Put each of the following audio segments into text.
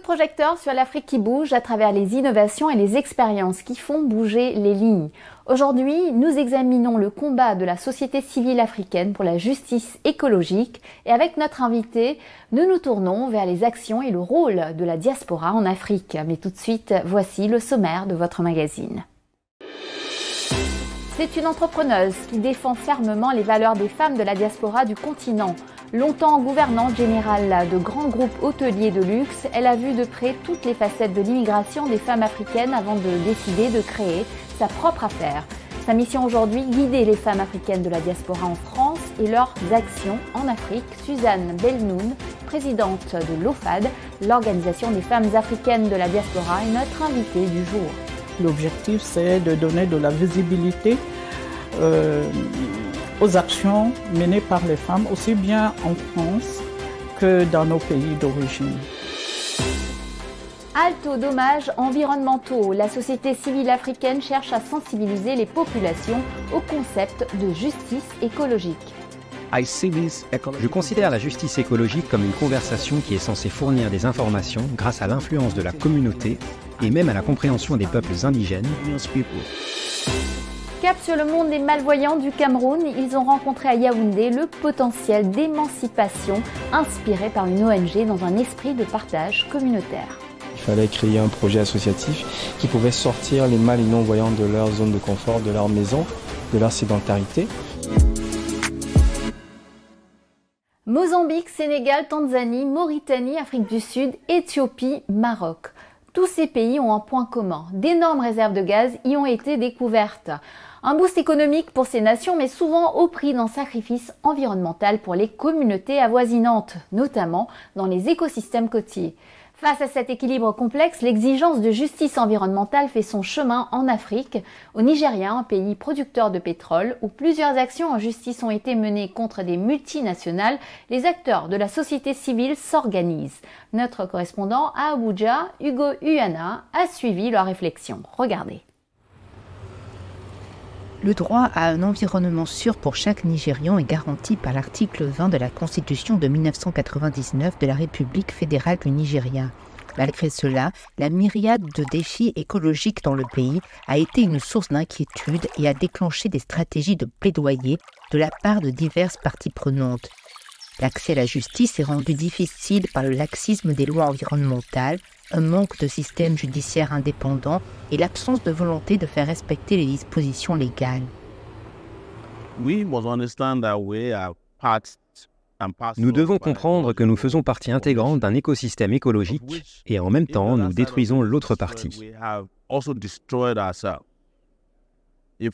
projecteur sur l'Afrique qui bouge à travers les innovations et les expériences qui font bouger les lignes. Aujourd'hui, nous examinons le combat de la société civile africaine pour la justice écologique et avec notre invité, nous nous tournons vers les actions et le rôle de la diaspora en Afrique. Mais tout de suite, voici le sommaire de votre magazine. C'est une entrepreneuse qui défend fermement les valeurs des femmes de la diaspora du continent. Longtemps gouvernante générale de grands groupes hôteliers de luxe, elle a vu de près toutes les facettes de l'immigration des femmes africaines avant de décider de créer sa propre affaire. Sa mission aujourd'hui, guider les femmes africaines de la diaspora en France et leurs actions en Afrique. Suzanne Belnoun, présidente de l'OFAD, l'Organisation des femmes africaines de la diaspora, est notre invitée du jour. L'objectif, c'est de donner de la visibilité aux actions menées par les femmes, aussi bien en France que dans nos pays d'origine. Halte aux dommages environnementaux, la société civile africaine cherche à sensibiliser les populations au concept de justice écologique. Je considère la justice écologique comme une conversation qui est censée fournir des informations grâce à l'influence de la communauté et même à la compréhension des peuples indigènes. Cap sur le monde des malvoyants du Cameroun, ils ont rencontré à Yaoundé le potentiel d'émancipation inspiré par une ONG dans un esprit de partage communautaire. Il fallait créer un projet associatif qui pouvait sortir les mâles et non-voyants de leur zone de confort, de leur maison, de leur sédentarité. Mozambique, Sénégal, Tanzanie, Mauritanie, Afrique du Sud, Éthiopie, Maroc. Tous ces pays ont un point commun. D'énormes réserves de gaz y ont été découvertes. Un boost économique pour ces nations, mais souvent au prix d'un sacrifice environnemental pour les communautés avoisinantes, notamment dans les écosystèmes côtiers. Face à cet équilibre complexe, l'exigence de justice environnementale fait son chemin en Afrique, au Nigeria, un pays producteur de pétrole, où plusieurs actions en justice ont été menées contre des multinationales. Les acteurs de la société civile s'organisent. Notre correspondant à Abuja, Hugo Uyana, a suivi leur réflexion. Regardez. Le droit à un environnement sûr pour chaque Nigérian est garanti par l'article 20 de la Constitution de 1999 de la République fédérale du Nigeria. Malgré cela, la myriade de défis écologiques dans le pays a été une source d'inquiétude et a déclenché des stratégies de plaidoyer de la part de diverses parties prenantes. L'accès à la justice est rendu difficile par le laxisme des lois environnementales, un manque de système judiciaire indépendant et l'absence de volonté de faire respecter les dispositions légales. Nous devons comprendre que nous faisons partie intégrante d'un écosystème écologique et en même temps nous détruisons l'autre partie. Nous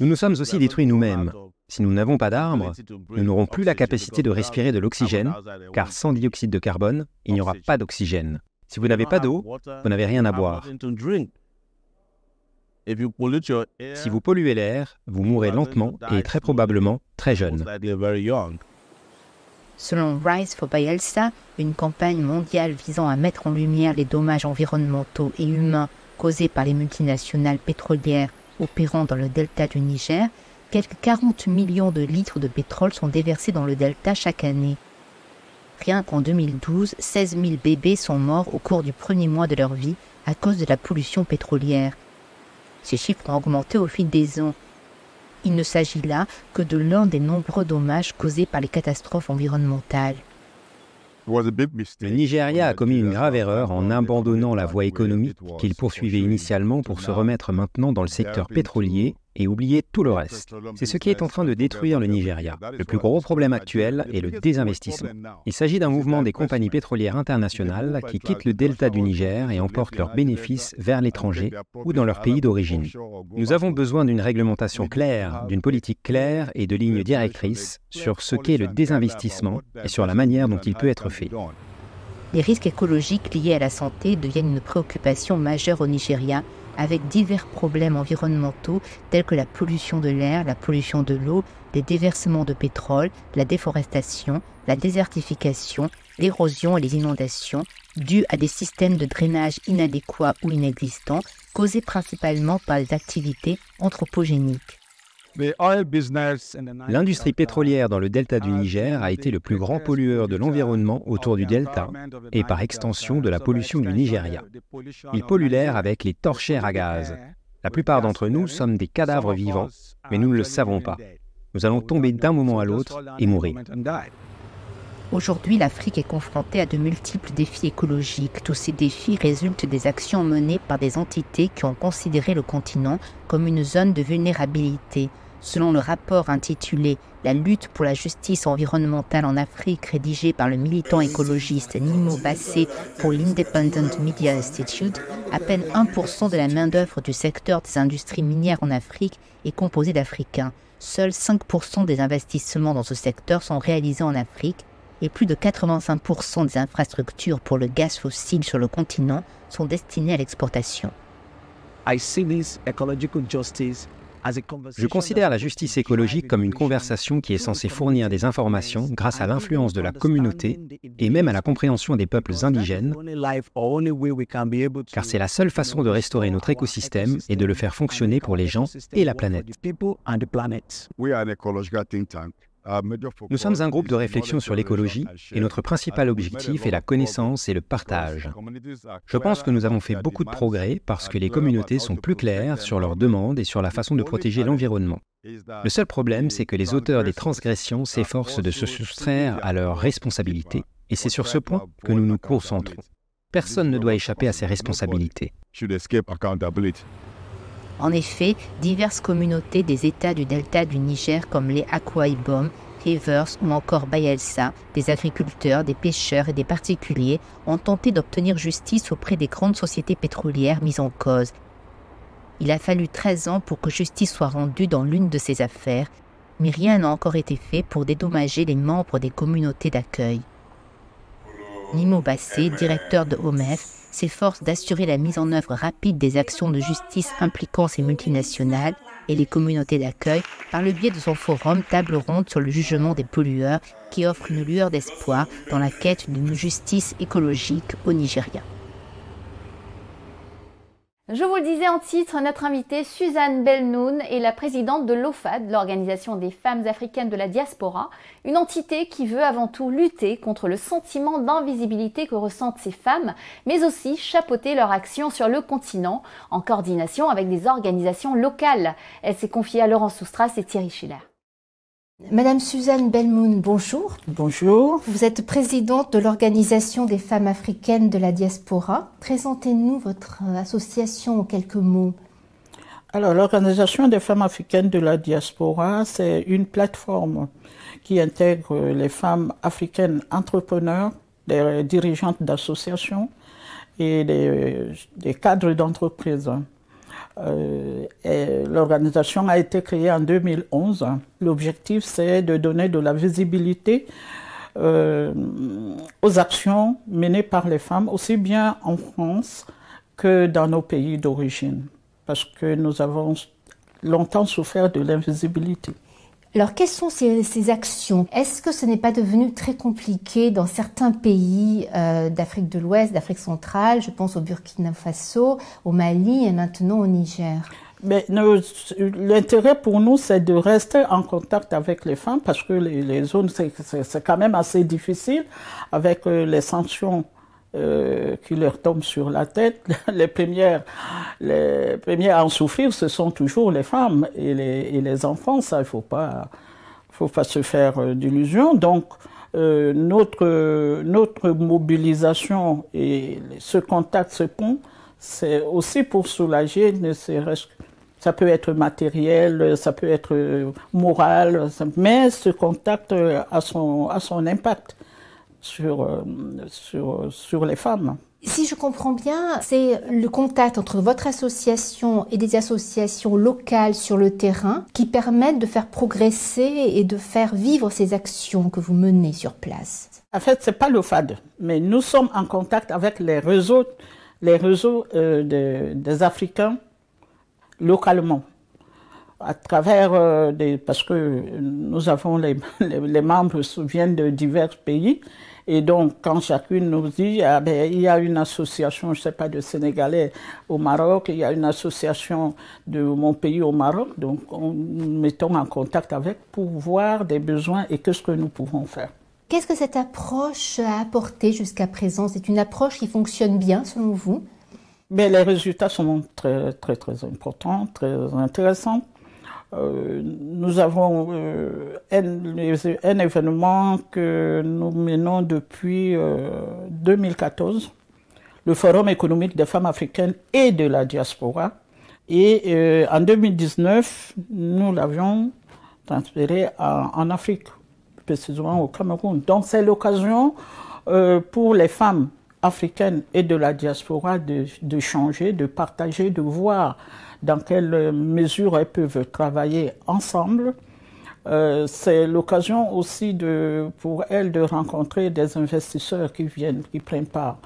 nous sommes aussi détruits nous-mêmes. Si nous n'avons pas d'arbres, nous n'aurons plus la capacité de respirer de l'oxygène, car sans dioxyde de carbone, il n'y aura pas d'oxygène. Si vous n'avez pas d'eau, vous n'avez rien à boire. Si vous polluez l'air, vous mourrez lentement et très probablement très jeune. Selon Rise for Bayelsa, une campagne mondiale visant à mettre en lumière les dommages environnementaux et humains causés par les multinationales pétrolières opérant dans le delta du Niger, quelques 40 millions de litres de pétrole sont déversés dans le delta chaque année. Rien qu'en 2012, 16 000 bébés sont morts au cours du premier mois de leur vie à cause de la pollution pétrolière. Ces chiffres ont augmenté au fil des ans. Il ne s'agit là que de l'un des nombreux dommages causés par les catastrophes environnementales. Le Nigeria a commis une grave erreur en abandonnant la voie économique qu'il poursuivait initialement pour se remettre maintenant dans le secteur pétrolier et oublier tout le reste. C'est ce qui est en train de détruire le Nigeria. Le plus gros problème actuel est le désinvestissement. Il s'agit d'un mouvement des compagnies pétrolières internationales qui quittent le delta du Niger et emportent leurs bénéfices vers l'étranger ou dans leur pays d'origine. Nous avons besoin d'une réglementation claire, d'une politique claire et de lignes directrices sur ce qu'est le désinvestissement et sur la manière dont il peut être fait. Les risques écologiques liés à la santé deviennent une préoccupation majeure au Nigeria, avec divers problèmes environnementaux tels que la pollution de l'air, la pollution de l'eau, les déversements de pétrole, la déforestation, la désertification, l'érosion et les inondations, dues à des systèmes de drainage inadéquats ou inexistants, causés principalement par les activités anthropogéniques. L'industrie pétrolière dans le delta du Niger a été le plus grand pollueur de l'environnement autour du delta et par extension de la pollution du Nigeria. Il pollue l'air avec les torchères à gaz. La plupart d'entre nous sommes des cadavres vivants, mais nous ne le savons pas. Nous allons tomber d'un moment à l'autre et mourir. Aujourd'hui, l'Afrique est confrontée à de multiples défis écologiques. Tous ces défis résultent des actions menées par des entités qui ont considéré le continent comme une zone de vulnérabilité. Selon le rapport intitulé « La lutte pour la justice environnementale en Afrique » rédigé par le militant écologiste Nimo Bassé pour l'Independent Media Institute, à peine 1% de la main-d'œuvre du secteur des industries minières en Afrique est composée d'Africains. Seuls 5% des investissements dans ce secteur sont réalisés en Afrique et plus de 85% des infrastructures pour le gaz fossile sur le continent sont destinées à l'exportation. Je considère la justice écologique comme une conversation qui est censée fournir des informations grâce à l'influence de la communauté et même à la compréhension des peuples indigènes, car c'est la seule façon de restaurer notre écosystème et de le faire fonctionner pour les gens et la planète. Nous sommes un groupe de réflexion sur l'écologie et notre principal objectif est la connaissance et le partage. Je pense que nous avons fait beaucoup de progrès parce que les communautés sont plus claires sur leurs demandes et sur la façon de protéger l'environnement. Le seul problème, c'est que les auteurs des transgressions s'efforcent de se soustraire à leurs responsabilités et c'est sur ce point que nous nous concentrons. Personne ne doit échapper à ses responsabilités. En effet, diverses communautés des États du delta du Niger comme les Akwa Ibom, Rivers ou encore Bayelsa, des agriculteurs, des pêcheurs et des particuliers ont tenté d'obtenir justice auprès des grandes sociétés pétrolières mises en cause. Il a fallu 13 ans pour que justice soit rendue dans l'une de ces affaires, mais rien n'a encore été fait pour dédommager les membres des communautés d'accueil. Nimo Bassé, directeur de OMEF, s'efforce d'assurer la mise en œuvre rapide des actions de justice impliquant ces multinationales et les communautés d'accueil par le biais de son forum Table Ronde sur le jugement des pollueurs qui offre une lueur d'espoir dans la quête d'une justice écologique au Nigeria. Je vous le disais en titre, notre invitée Suzanne Belnoun est la présidente de l'OFAD, l'Organisation des femmes africaines de la diaspora, une entité qui veut avant tout lutter contre le sentiment d'invisibilité que ressentent ces femmes, mais aussi chapeauter leur action sur le continent, en coordination avec des organisations locales. Elle s'est confiée à Laurence Soustras et Thierry Schiller. Madame Suzanne Belnoun, bonjour. Bonjour. Vous êtes présidente de l'Organisation des femmes africaines de la diaspora. Présentez-nous votre association en quelques mots. Alors, l'Organisation des femmes africaines de la diaspora, c'est une plateforme qui intègre les femmes africaines entrepreneurs, des dirigeantes d'associations et des cadres d'entreprises. L'organisation a été créée en 2011. L'objectif, c'est de donner de la visibilité aux actions menées par les femmes, aussi bien en France que dans nos pays d'origine, parce que nous avons longtemps souffert de l'invisibilité. Alors, quelles sont ces actions? Est-ce que ce n'est pas devenu très compliqué dans certains pays d'Afrique de l'Ouest, d'Afrique centrale? Je pense au Burkina Faso, au Mali et maintenant au Niger. Mais l'intérêt pour nous, c'est de rester en contact avec les femmes parce que les zones, c'est quand même assez difficile avec les sanctions qui leur tombent sur la tête. Les premières à en souffrir, ce sont toujours les femmes et les enfants. Ça, il faut pas se faire d'illusions. Donc, notre mobilisation et ce contact, ce pont, c'est aussi pour soulager, ça peut être matériel, ça peut être moral, mais ce contact a son impact sur les femmes. Si je comprends bien, c'est le contact entre votre association et des associations locales sur le terrain qui permettent de faire progresser et de faire vivre ces actions que vous menez sur place. En fait, c'est pas l'OFAD, mais nous sommes en contact avec les réseaux des Africains localement. à travers parce que nous avons les membres viennent de divers pays. Et donc, quand chacune nous dit, ah ben, il y a une association, je ne sais pas, de Sénégalais au Maroc, il y a une association de mon pays au Maroc, donc nous mettons en contact avec pour voir des besoins et qu'est-ce que nous pouvons faire. Qu'est-ce que cette approche a apporté jusqu'à présent? C'est une approche qui fonctionne bien selon vous? Mais les résultats sont très, très, très importants, très intéressants. Nous avons un événement que nous menons depuis 2014, le Forum économique des femmes africaines et de la diaspora. Et en 2019, nous l'avions transféré en Afrique, précisément au Cameroun. Donc c'est l'occasion pour les femmes africaines et de la diaspora de changer, de partager, de voir dans quelle mesure elles peuvent travailler ensemble. C'est l'occasion aussi pour elles de rencontrer des investisseurs qui prennent part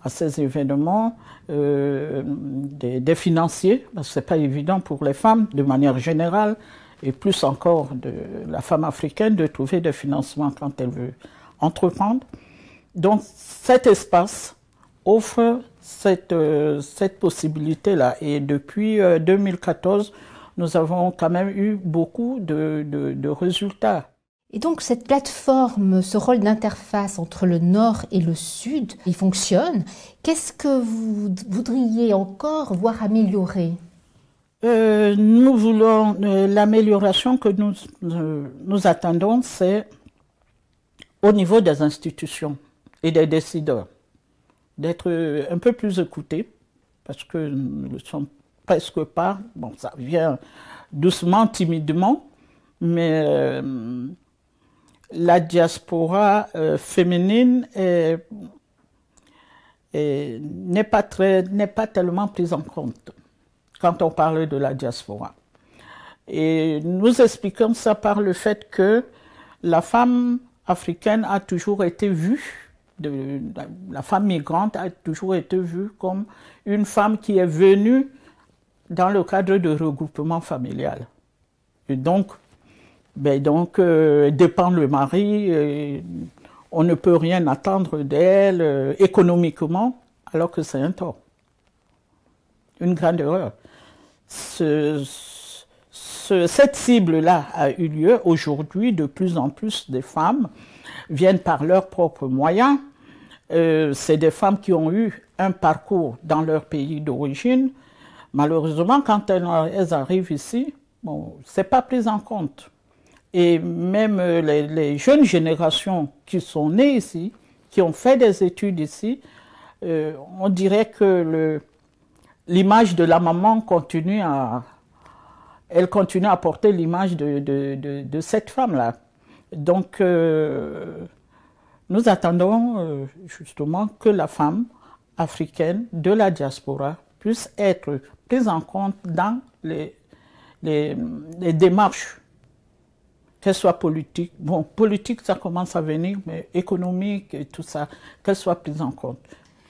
à ces événements, des financiers, parce que ce n'est pas évident pour les femmes de manière générale, et plus encore de la femme africaine de trouver des financements quand elle veut entreprendre. Donc cet espace offre cette possibilité-là. Et depuis 2014, nous avons quand même eu beaucoup de résultats. Et donc cette plateforme, ce rôle d'interface entre le Nord et le Sud, il fonctionne. Qu'est-ce que vous voudriez encore voir améliorer? Nous voulons, l'amélioration que nous attendons, c'est au niveau des institutions et des décideurs, d'être un peu plus écoutés, parce que nous ne sommes presque pas, bon, ça vient doucement, timidement, mais la diaspora féminine n'est pas tellement prise en compte quand on parle de la diaspora. Et nous expliquons ça par le fait que la femme africaine a toujours été vue, la femme migrante a toujours été vue comme une femme qui est venue dans le cadre de regroupement familial. Et donc, dépend le mari, on ne peut rien attendre d'elle économiquement, alors que c'est un tort. Une grande erreur. Cette cible-là a eu lieu aujourd'hui. De plus en plus de femmes viennent par leurs propres moyens. C'est des femmes qui ont eu un parcours dans leur pays d'origine. Malheureusement, quand elles arrivent ici, bon, ce n'est pas pris en compte. Et même les jeunes générations qui sont nées ici, qui ont fait des études ici, on dirait que l'image de la maman continue à porter l'image de cette femme-là. Donc, nous attendons justement que la femme africaine de la diaspora puisse être prise en compte dans les démarches, qu'elles soient politiques. Bon, politique, ça commence à venir, mais économique et tout ça, qu'elles soient prises en compte.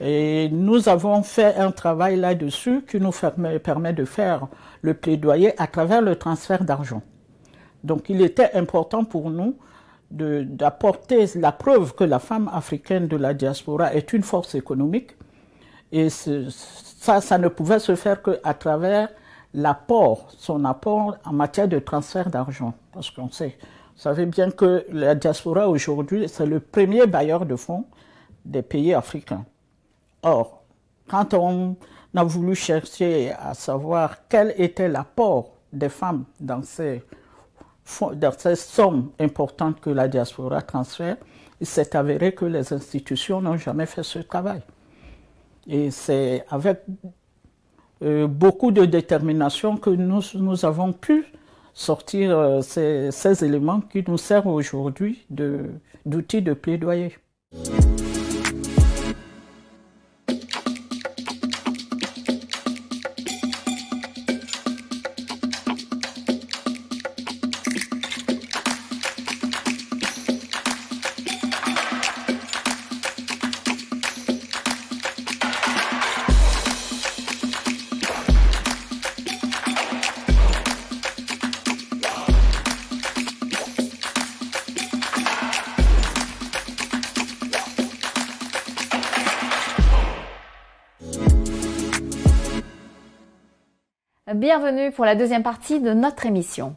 Et nous avons fait un travail là-dessus qui nous permet de faire le plaidoyer à travers le transfert d'argent. Donc il était important pour nous d'apporter la preuve que la femme africaine de la diaspora est une force économique. Et ça ne pouvait se faire qu'à travers son apport en matière de transfert d'argent. Parce qu'on sait, vous savez bien que la diaspora aujourd'hui, c'est le premier bailleur de fonds des pays africains. Or, quand on a voulu chercher à savoir quel était l'apport des femmes dans ces sommes importantes que la diaspora transfère, il s'est avéré que les institutions n'ont jamais fait ce travail. Et c'est avec beaucoup de détermination que nous avons pu sortir ces éléments qui nous servent aujourd'hui d'outils de plaidoyer. bienvenue pour la deuxième partie de notre émission.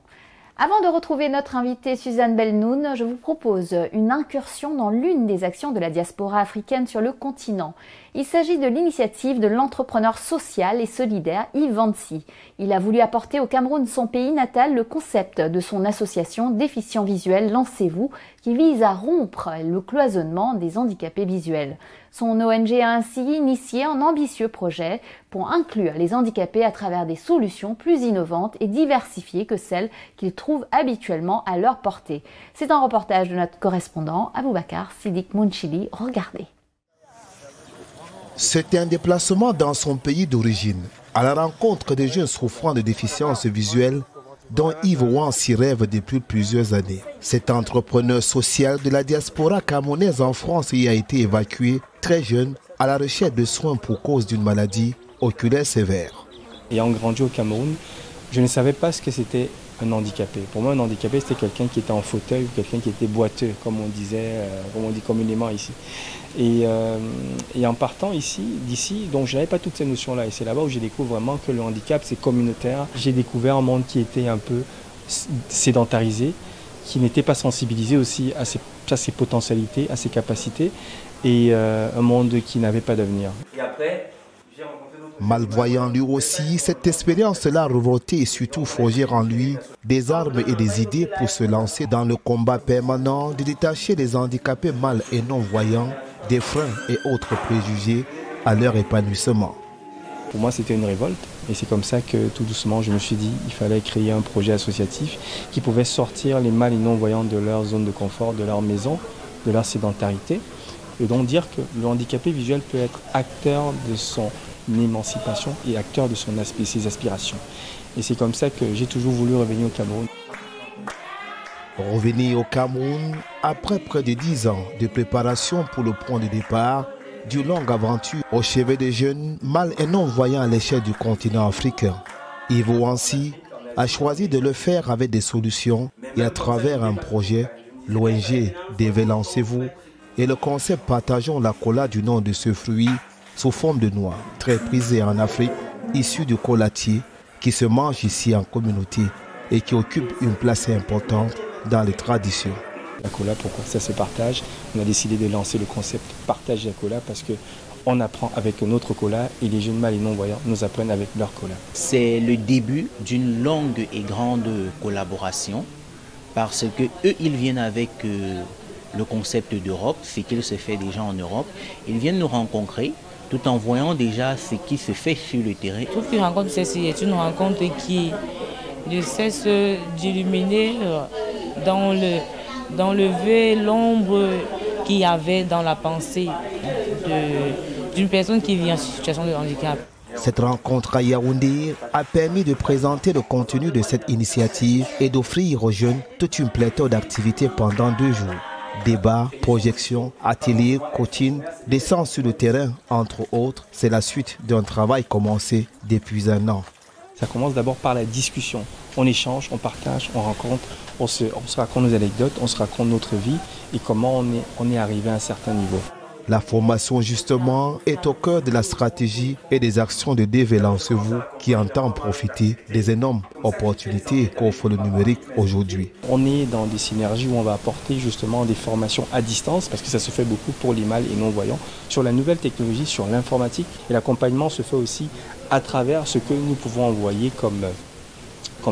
Avant de retrouver notre invitée Suzanne Belnoun, je vous propose une incursion dans l'une des actions de la diaspora africaine sur le continent. Il s'agit de l'initiative de l'entrepreneur social et solidaire Yves Vancy. Il a voulu apporter au Cameroun, son pays natal, le concept de son association Déficients Visuels Lancez-vous, qui vise à rompre le cloisonnement des handicapés visuels. Son ONG a ainsi initié un ambitieux projet pour inclure les handicapés à travers des solutions plus innovantes et diversifiées que celles qu'ils trouvent habituellement à leur portée. C'est un reportage de notre correspondant Aboubacar Sidik Mounchili. Regardez. C'était un déplacement dans son pays d'origine, à la rencontre des jeunes souffrant de déficiences visuelles dont Yves Vancy rêve depuis plusieurs années. Cet entrepreneur social de la diaspora camerounaise en France y a été évacué très jeune à la recherche de soins pour cause d'une maladie oculaire sévère. Ayant grandi au Cameroun, je ne savais pas ce que c'était un handicapé. Pour moi, un handicapé, c'était quelqu'un qui était en fauteuil ou quelqu'un qui était boiteux, comme on dit communément ici. Et en partant d'ici, donc je n'avais pas toutes ces notions-là. Et c'est là-bas où j'ai découvert vraiment que le handicap, c'est communautaire. J'ai découvert un monde qui était un peu sédentarisé, qui n'était pas sensibilisé aussi à ses potentialités, à ses capacités, et un monde qui n'avait pas d'avenir. Et après, malvoyant lui aussi, cette expérience-là a revolté et surtout forgé en lui des armes et des idées pour se lancer dans le combat permanent de détacher les handicapés mal et non-voyants des freins et autres préjugés à leur épanouissement. Pour moi, c'était une révolte et c'est comme ça que tout doucement, je me suis dit qu'il fallait créer un projet associatif qui pouvait sortir les mal et non-voyants de leur zone de confort, de leur maison, de leur sédentarité, et donc dire que le handicapé visuel peut être acteur de son émancipation et acteur de ses aspirations. Et c'est comme ça que j'ai toujours voulu revenir au Cameroun. Revenir au Cameroun après près de 10 ans de préparation pour le point de départ d'une longue aventure au chevet des jeunes mal et non-voyants à l'échelle du continent africain. Yves Vancy a choisi de le faire avec des solutions et à travers un projet, l'ONG Lancez-vous et le concept Partageons la cola du nom de ce fruit sous forme de noix, très prisé en Afrique, issu du colatier qui se mange ici en communauté et qui occupe une place importante dans les traditions. La cola, pourquoi ça se partage? On a décidé de lancer le concept Partage la cola parce qu'on apprend avec notre cola et les jeunes mâles et non-voyants nous apprennent avec leur cola. C'est le début d'une longue et grande collaboration parce que eux, ils viennent avec le concept d'Europe, ce qu'il se fait déjà en Europe. Ils viennent nous rencontrer tout en voyant déjà ce qui se fait sur le terrain. Je trouve qu'une rencontre celle-ci est une rencontre qui ne cesse d'illuminer, d'enlever l'ombre qu'il y avait dans la pensée d'une personne qui vit en situation de handicap. Cette rencontre à Yaoundé a permis de présenter le contenu de cette initiative et d'offrir aux jeunes toute une pléthore d'activités pendant 2 jours. Débats, projections, ateliers, coaching, descente sur le terrain, entre autres, c'est la suite d'un travail commencé depuis 1 an. Ça commence d'abord par la discussion. On échange, on partage, on rencontre, on se raconte nos anecdotes, on se raconte notre vie et comment on est arrivé à un certain niveau. La formation, justement, est au cœur de la stratégie et des actions de Lancez-vous qui entend profiter des énormes opportunités qu'offre le numérique aujourd'hui. On est dans des synergies où on va apporter justement des formations à distance parce que ça se fait beaucoup pour les mâles et non-voyants sur la nouvelle technologie, sur l'informatique et l'accompagnement se fait aussi à travers ce que nous pouvons envoyer comme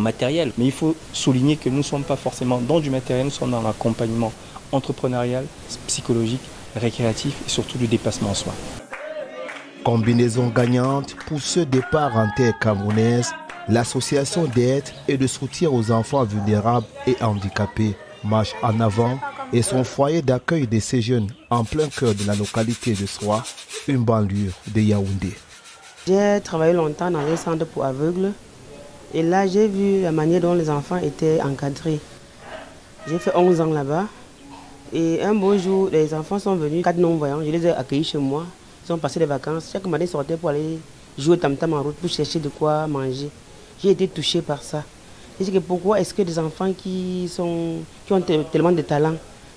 matériel. Mais il faut souligner que nous ne sommes pas forcément dans du matériel, nous sommes dans l'accompagnement entrepreneurial, psychologique, récréatif et surtout du dépassement en soi. Combinaison gagnante pour ce départ en terre camerounaise, l'association d'aide et de soutien aux enfants vulnérables et handicapés marche en avant et son foyer d'accueil de ces jeunes en plein cœur de la localité de Soa, une banlieue de Yaoundé. J'ai travaillé longtemps dans un centre pour aveugles et là j'ai vu la manière dont les enfants étaient encadrés. J'ai fait 11 ans là-bas. Et un beau jour, les enfants sont venus, 4 non-voyants, je les ai accueillis chez moi. Ils ont passé des vacances. Chaque matin, ils sortaient pour aller jouer tam-tam en route, pour chercher de quoi manger. J'ai été touchée par ça. Je dis que pourquoi est-ce que des enfants qui ont tellement de talent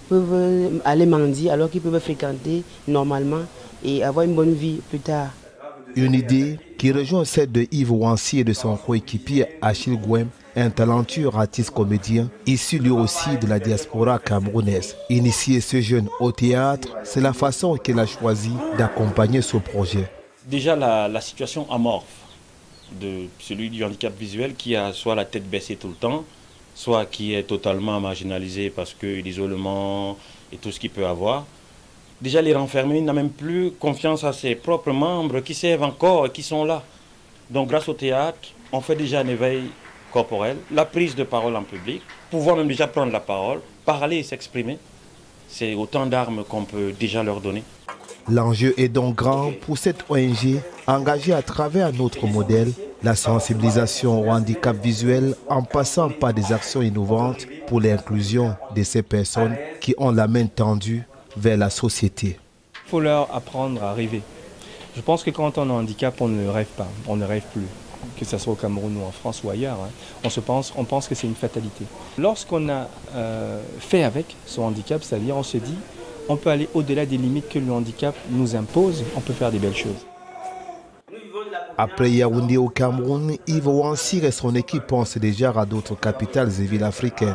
peuvent aller mendier alors qu'ils peuvent fréquenter normalement et avoir une bonne vie plus tard. Une idée qui rejoint celle de Yves Wansi et de son coéquipier Achille Gouem, un talentueux artiste comédien issu lui aussi de la diaspora camerounaise. Initier ce jeune au théâtre, c'est la façon qu'il a choisi d'accompagner ce projet. Déjà la situation amorphe de celui du handicap visuel qui a soit la tête baissée tout le temps, soit qui est totalement marginalisé parce que l'isolement et tout ce qu'il peut avoir. Déjà les renfermés, il n'a même plus confiance à ses propres membres qui servent encore et qui sont là. Donc grâce au théâtre, on fait déjà un éveil corporel, la prise de parole en public, pouvoir même déjà prendre la parole, parler et s'exprimer. C'est autant d'armes qu'on peut déjà leur donner. L'enjeu est donc grand pour cette ONG engagée à travers notre modèle, la sensibilisation au handicap visuel en passant par des actions innovantes pour l'inclusion de ces personnes qui ont la main tendue vers la société. Il faut leur apprendre à rêver. Je pense que quand on a un handicap, on ne rêve pas, on ne rêve plus. Que ce soit au Cameroun ou en France ou ailleurs, on pense que c'est une fatalité. Lorsqu'on a fait avec son handicap, c'est-à-dire on se dit, on peut aller au-delà des limites que le handicap nous impose, on peut faire des belles choses. Après Yaoundé au Cameroun, Yves Wansi et son équipe pensent déjà à d'autres capitales et villes africaines.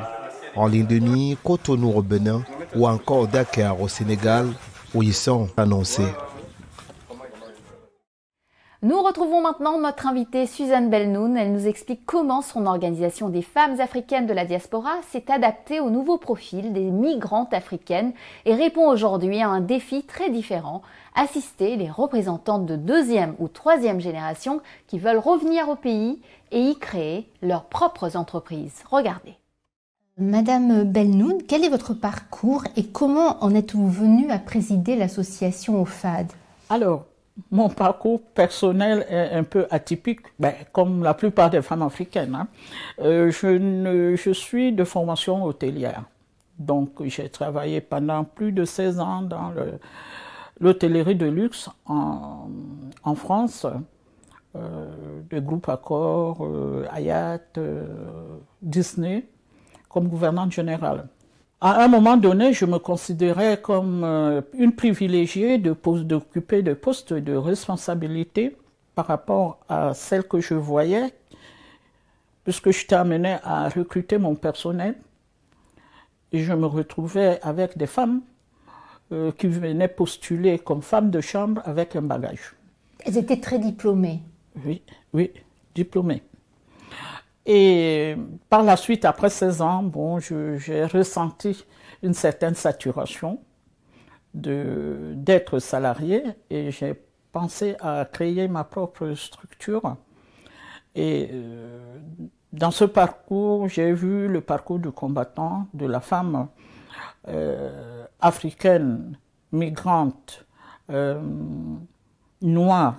En ligne de mire, Cotonou au Bénin ou encore Dakar au Sénégal, où ils sont annoncés. Nous retrouvons maintenant notre invitée Suzanne Belnoun. Elle nous explique comment son organisation des femmes africaines de la diaspora s'est adaptée au nouveau profil des migrantes africaines et répond aujourd'hui à un défi très différent, assister les représentantes de deuxième ou troisième génération qui veulent revenir au pays et y créer leurs propres entreprises. Regardez. Madame Belnoun, quel est votre parcours et comment en êtes-vous venue à présider l'association OFAD? Alors, mon parcours personnel est un peu atypique, comme la plupart des femmes africaines. Je suis de formation hôtelière. Donc, j'ai travaillé pendant plus de 16 ans dans l'hôtellerie de luxe en France, de groupe Accor, Hyatt, Disney, comme gouvernante générale. À un moment donné, je me considérais comme une privilégiée d'occuper des postes de responsabilité par rapport à celles que je voyais, puisque j'étais amenée à recruter mon personnel. Et je me retrouvais avec des femmes qui venaient postuler comme femmes de chambre avec un bagage. Elles étaient très diplômées. Oui, diplômées. Et par la suite, après 16 ans, j'ai ressenti une certaine saturation d'être salarié et j'ai pensé à créer ma propre structure. Et dans ce parcours, j'ai vu le parcours du combattant, de la femme africaine, migrante, noire,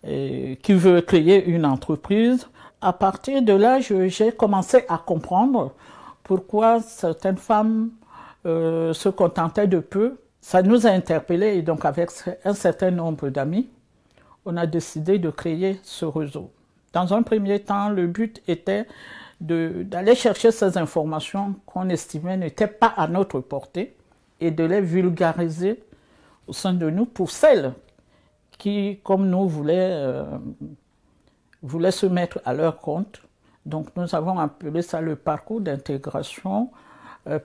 qui veut créer une entreprise. À partir de là, j'ai commencé à comprendre pourquoi certaines femmes se contentaient de peu. Ça nous a interpellés et donc avec un certain nombre d'amis, on a décidé de créer ce réseau. Dans un premier temps, le but était d'aller chercher ces informations qu'on estimait n'étaient pas à notre portée et de les vulgariser au sein de nous pour celles qui, comme nous, voulaient se mettre à leur compte. Donc nous avons appelé ça le parcours d'intégration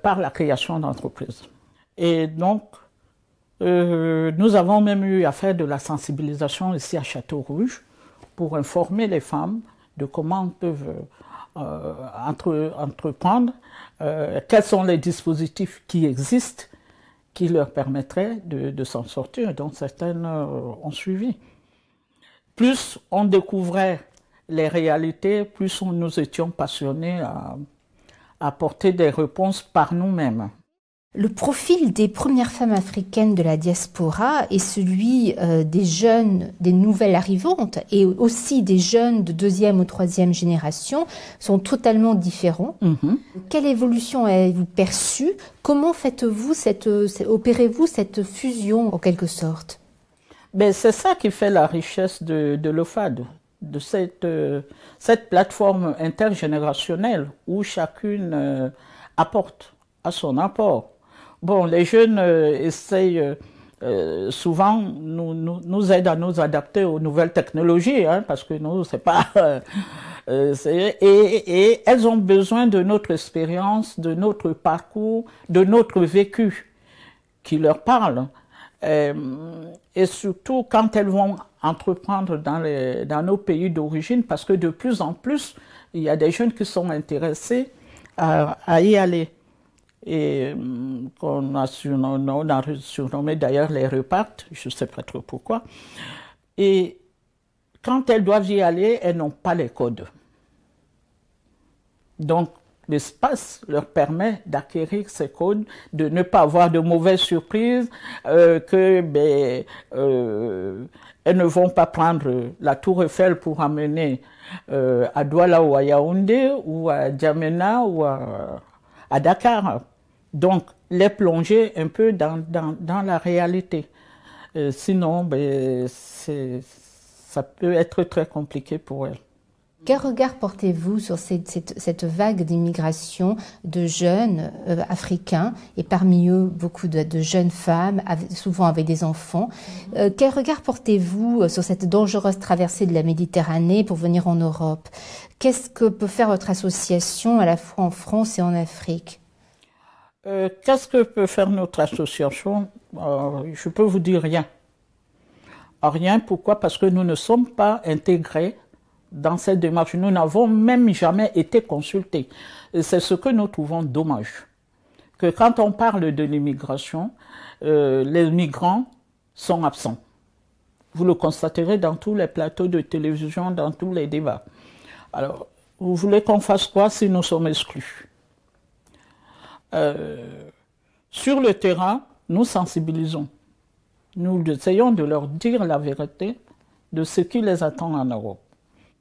par la création d'entreprises. Et donc, nous avons même eu à faire de la sensibilisation ici à Château-Rouge pour informer les femmes de comment elles peuvent entreprendre, quels sont les dispositifs qui existent qui leur permettraient de s'en sortir. Donc certaines ont suivi. Plus on découvrait les réalités, plus nous étions passionnés à apporter des réponses par nous-mêmes. Le profil des premières femmes africaines de la diaspora est celui des jeunes, des nouvelles arrivantes et aussi des jeunes de deuxième ou troisième génération sont totalement différents. Quelle évolution avez-vous perçue? Comment opérez-vous cette fusion en quelque sorte? C'est ça qui fait la richesse de l'OFAD, de cette plateforme intergénérationnelle où chacune apporte à son apport. Les jeunes essayent souvent nous aident à nous adapter aux nouvelles technologies, hein, parce que nous, c'est pas... et elles ont besoin de notre expérience, de notre parcours, de notre vécu qui leur parle. Et surtout quand elles vont entreprendre dans nos pays d'origine, parce que de plus en plus, il y a des jeunes qui sont intéressés à y aller. Et on a surnommé d'ailleurs les repartes, je ne sais pas trop pourquoi. Et quand elles doivent y aller, elles n'ont pas les codes. Donc, l'espace leur permet d'acquérir ces codes, de ne pas avoir de mauvaises surprises, elles ne vont pas prendre la Tour Eiffel pour amener à Douala ou à Yaoundé ou à Djamena ou à Dakar. Donc, les plonger un peu dans la réalité. Sinon, ça peut être très compliqué pour elles. Quel regard portez-vous sur cette vague d'immigration de jeunes africains, et parmi eux beaucoup de jeunes femmes, souvent avec des enfants? Quel regard portez-vous sur cette dangereuse traversée de la Méditerranée pour venir en Europe? Qu'est-ce que peut faire votre association à la fois en France et en Afrique? Qu'est-ce que peut faire notre association? Je peux vous dire rien. Rien, pourquoi? Parce que nous ne sommes pas intégrés dans cette démarche. Nous n'avons même jamais été consultés. Et c'est ce que nous trouvons dommage. Que quand on parle de l'immigration, les migrants sont absents. Vous le constaterez dans tous les plateaux de télévision, dans tous les débats. Alors, vous voulez qu'on fasse quoi si nous sommes exclus? Sur le terrain, nous sensibilisons. Nous essayons de leur dire la vérité de ce qui les attend en Europe.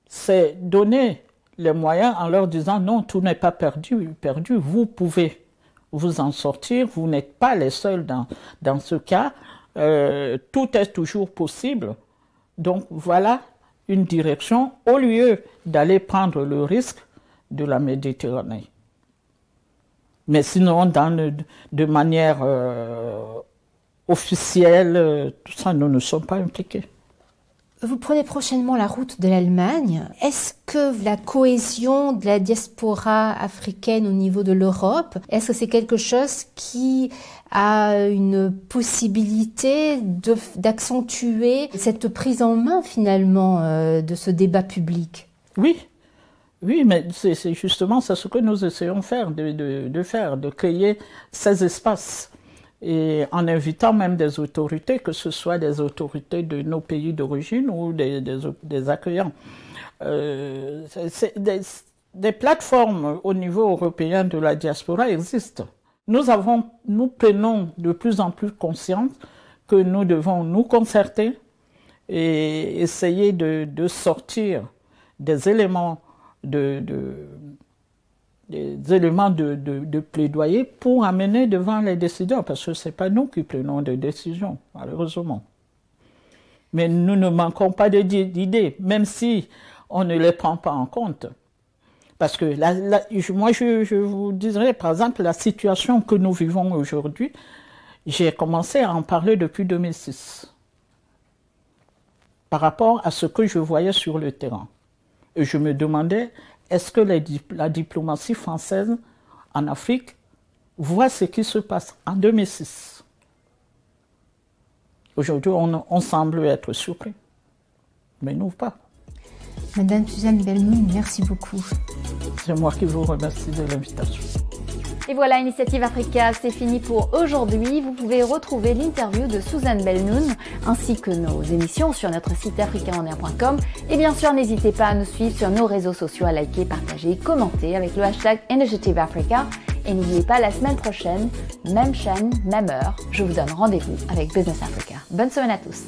C'est donner les moyens en leur disant non, tout n'est pas perdu, vous pouvez vous en sortir, vous n'êtes pas les seuls dans ce cas, tout est toujours possible. Donc voilà une direction au lieu d'aller prendre le risque de la Méditerranée. Mais sinon, de manière officielle, tout ça, nous ne sommes pas impliqués. Vous prenez prochainement la route de l'Allemagne. Est-ce que la cohésion de la diaspora africaine au niveau de l'Europe, est-ce que c'est quelque chose qui a une possibilité d'accentuer cette prise en main finalement de ce débat public? Oui, mais c'est justement ce que nous essayons de créer ces espaces. Et en invitant même des autorités, que ce soit des autorités de nos pays d'origine ou des accueillants. Des plateformes au niveau européen de la diaspora existent. Nous prenons de plus en plus conscience que nous devons nous concerter et essayer de sortir des éléments de plaidoyer pour amener devant les décideurs, parce que ce n'est pas nous qui prenons des décisions, malheureusement. Mais nous ne manquons pas d'idées, même si on ne les prend pas en compte. Parce que moi, je vous dirais, par exemple, la situation que nous vivons aujourd'hui, j'ai commencé à en parler depuis 2006, par rapport à ce que je voyais sur le terrain. Et je me demandais, est-ce que la diplomatie française en Afrique voit ce qui se passe en 2006? Aujourd'hui, on semble être surpris, mais nous pas. Madame Suzanne Belmoun, merci beaucoup. C'est moi qui vous remercie de l'invitation. Et voilà, Initiative Africa, c'est fini pour aujourd'hui. Vous pouvez retrouver l'interview de Suzanne Belmoun ainsi que nos émissions sur notre site africaonair.com. Et bien sûr, n'hésitez pas à nous suivre sur nos réseaux sociaux, à liker, partager, commenter avec le hashtag Initiative Africa. Et n'oubliez pas, la semaine prochaine, même chaîne, même heure, je vous donne rendez-vous avec Business Africa. Bonne semaine à tous.